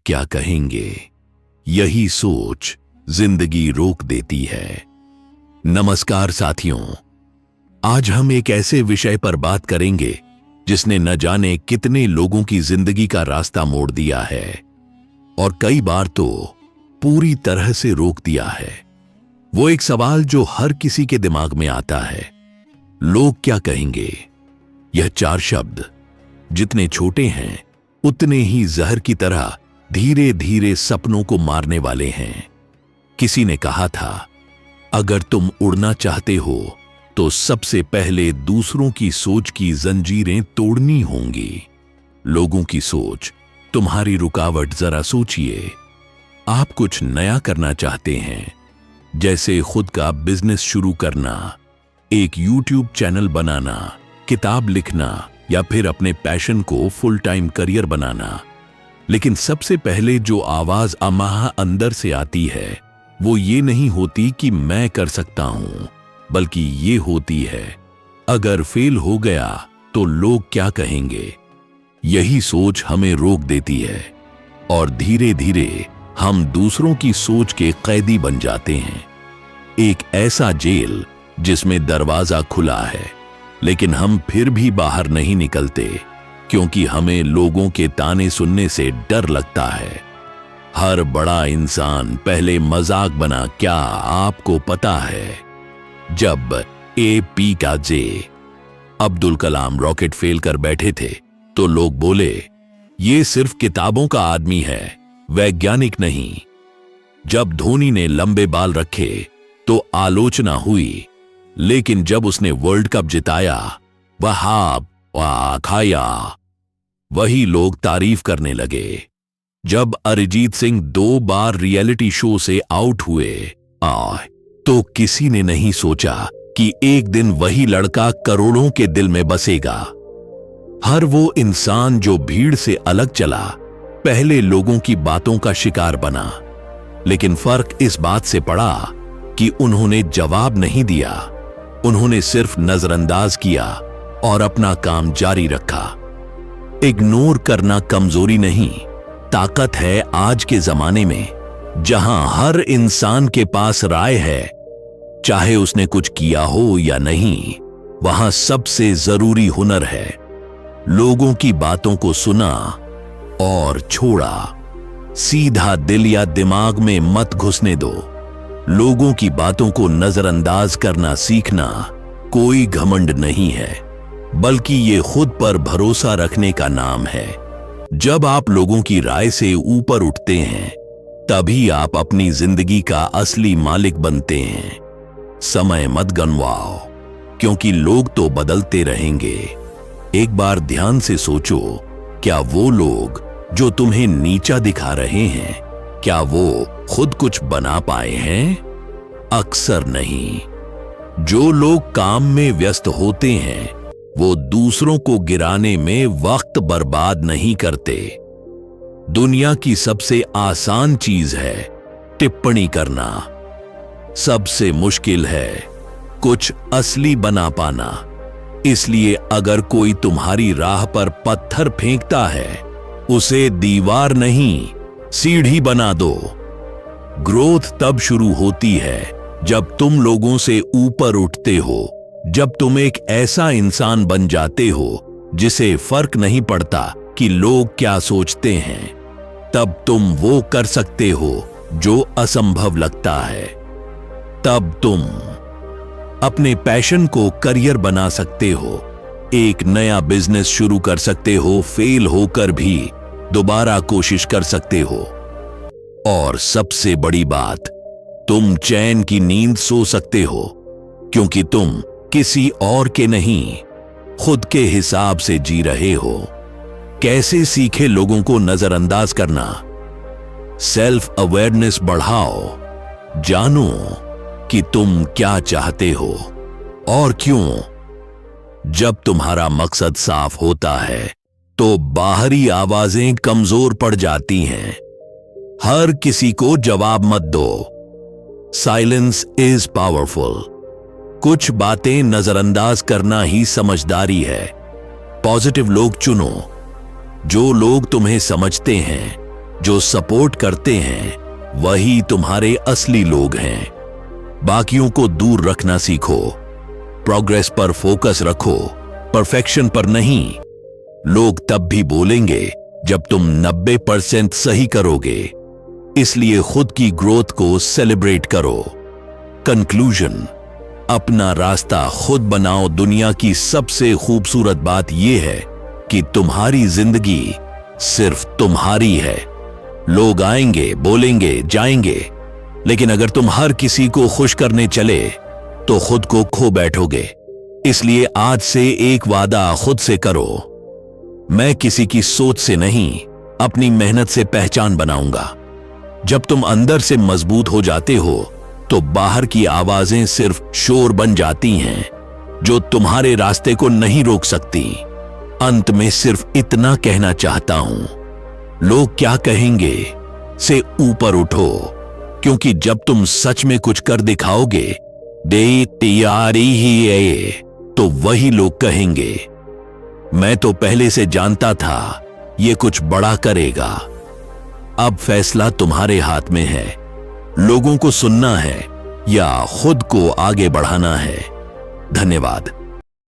क्या कहेंगे, यही सोच जिंदगी रोक देती है। नमस्कार साथियों, आज हम एक ऐसे विषय पर बात करेंगे जिसने न जाने कितने लोगों की जिंदगी का रास्ता मोड़ दिया है और कई बार तो पूरी तरह से रोक दिया है। वो एक सवाल जो हर किसी के दिमाग में आता है, लोग क्या कहेंगे। यह 4 शब्द जितने छोटे हैं उतने ही जहर की तरह धीरे धीरे सपनों को मारने वाले हैं। किसी ने कहा था, अगर तुम उड़ना चाहते हो तो सबसे पहले दूसरों की सोच की जंजीरें तोड़नी होंगी। लोगों की सोच तुम्हारी रुकावट। जरा सोचिए, आप कुछ नया करना चाहते हैं, जैसे खुद का बिजनेस शुरू करना, एक यूट्यूब चैनल बनाना, किताब लिखना या फिर अपने पैशन को फुल टाइम करियर बनाना। लेकिन सबसे पहले जो आवाज अमाह अंदर से आती है वो ये नहीं होती कि मैं कर सकता हूं, बल्कि ये होती है, अगर फेल हो गया तो लोग क्या कहेंगे। यही सोच हमें रोक देती है और धीरे धीरे हम दूसरों की सोच के कैदी बन जाते हैं। एक ऐसा जेल जिसमें दरवाजा खुला है लेकिन हम फिर भी बाहर नहीं निकलते, क्योंकि हमें लोगों के ताने सुनने से डर लगता है। हर बड़ा इंसान पहले मजाक बना, क्या आपको पता है, जब AP का जे अब्दुल कलाम रॉकेट फेल कर बैठे थे तो लोग बोले, ये सिर्फ किताबों का आदमी है, वैज्ञानिक नहीं। जब धोनी ने लंबे बाल रखे तो आलोचना हुई, लेकिन जब उसने वर्ल्ड कप जिताया, वाह खाया, वही लोग तारीफ करने लगे। जब अरिजीत सिंह 2 बार रियलिटी शो से आउट हुए तो किसी ने नहीं सोचा कि एक दिन वही लड़का करोड़ों के दिल में बसेगा। हर वो इंसान जो भीड़ से अलग चला, पहले लोगों की बातों का शिकार बना, लेकिन फर्क इस बात से पड़ा कि उन्होंने जवाब नहीं दिया, उन्होंने सिर्फ नजरअंदाज किया और अपना काम जारी रखा। इग्नोर करना कमजोरी नहीं, ताकत है। आज के जमाने में जहां हर इंसान के पास राय है, चाहे उसने कुछ किया हो या नहीं, वहां सबसे जरूरी हुनर है लोगों की बातों को सुना और छोड़ा। सीधा दिल या दिमाग में मत घुसने दो। लोगों की बातों को नजरअंदाज करना सीखना कोई घमंड नहीं है, बल्कि ये खुद पर भरोसा रखने का नाम है। जब आप लोगों की राय से ऊपर उठते हैं, तभी आप अपनी जिंदगी का असली मालिक बनते हैं। समय मत गंवाओ, क्योंकि लोग तो बदलते रहेंगे। एक बार ध्यान से सोचो, क्या वो लोग जो तुम्हें नीचा दिखा रहे हैं, क्या वो खुद कुछ बना पाए हैं? अक्सर नहीं। जो लोग काम में व्यस्त होते हैं वो दूसरों को गिराने में वक्त बर्बाद नहीं करते। दुनिया की सबसे आसान चीज है टिप्पणी करना, सबसे मुश्किल है कुछ असली बना पाना। इसलिए अगर कोई तुम्हारी राह पर पत्थर फेंकता है, उसे दीवार नहीं सीढ़ी बना दो। ग्रोथ तब शुरू होती है जब तुम लोगों से ऊपर उठते हो, जब तुम एक ऐसा इंसान बन जाते हो जिसे फर्क नहीं पड़ता कि लोग क्या सोचते हैं। तब तुम वो कर सकते हो जो असंभव लगता है। तब तुम अपने पैशन को करियर बना सकते हो, एक नया बिजनेस शुरू कर सकते हो, फेल होकर भी दोबारा कोशिश कर सकते हो। और सबसे बड़ी बात, तुम चैन की नींद सो सकते हो, क्योंकि तुम किसी और के नहीं, खुद के हिसाब से जी रहे हो। कैसे सीखे लोगों को नजरअंदाज करना? सेल्फ अवेयरनेस बढ़ाओ, जानो कि तुम क्या चाहते हो और क्यों। जब तुम्हारा मकसद साफ होता है तो बाहरी आवाजें कमजोर पड़ जाती हैं। हर किसी को जवाब मत दो। Silence is powerful. कुछ बातें नजरअंदाज करना ही समझदारी है। पॉजिटिव लोग चुनो, जो लोग तुम्हें समझते हैं, जो सपोर्ट करते हैं वही तुम्हारे असली लोग हैं। बाकियों को दूर रखना सीखो। प्रोग्रेस पर फोकस रखो, परफेक्शन पर नहीं। लोग तब भी बोलेंगे जब तुम 90% सही करोगे। इसलिए खुद की ग्रोथ को सेलिब्रेट करो। कंक्लूजन, अपना रास्ता खुद बनाओ। दुनिया की सबसे खूबसूरत बात यह है कि तुम्हारी जिंदगी सिर्फ तुम्हारी है। लोग आएंगे, बोलेंगे, जाएंगे, लेकिन अगर तुम हर किसी को खुश करने चले तो खुद को खो बैठोगे। इसलिए आज से एक वादा खुद से करो, मैं किसी की सोच से नहीं, अपनी मेहनत से पहचान बनाऊंगा। जब तुम अंदर से मजबूत हो जाते हो तो बाहर की आवाजें सिर्फ शोर बन जाती हैं जो तुम्हारे रास्ते को नहीं रोक सकती। अंत में सिर्फ इतना कहना चाहता हूं, लोग क्या कहेंगे से ऊपर उठो, क्योंकि जब तुम सच में कुछ कर दिखाओगे, दे तैयारी ही है, तो वही लोग कहेंगे, मैं तो पहले से जानता था ये कुछ बड़ा करेगा। अब फैसला तुम्हारे हाथ में है। लोगों को सुनना है या खुद को आगे बढ़ाना है। धन्यवाद।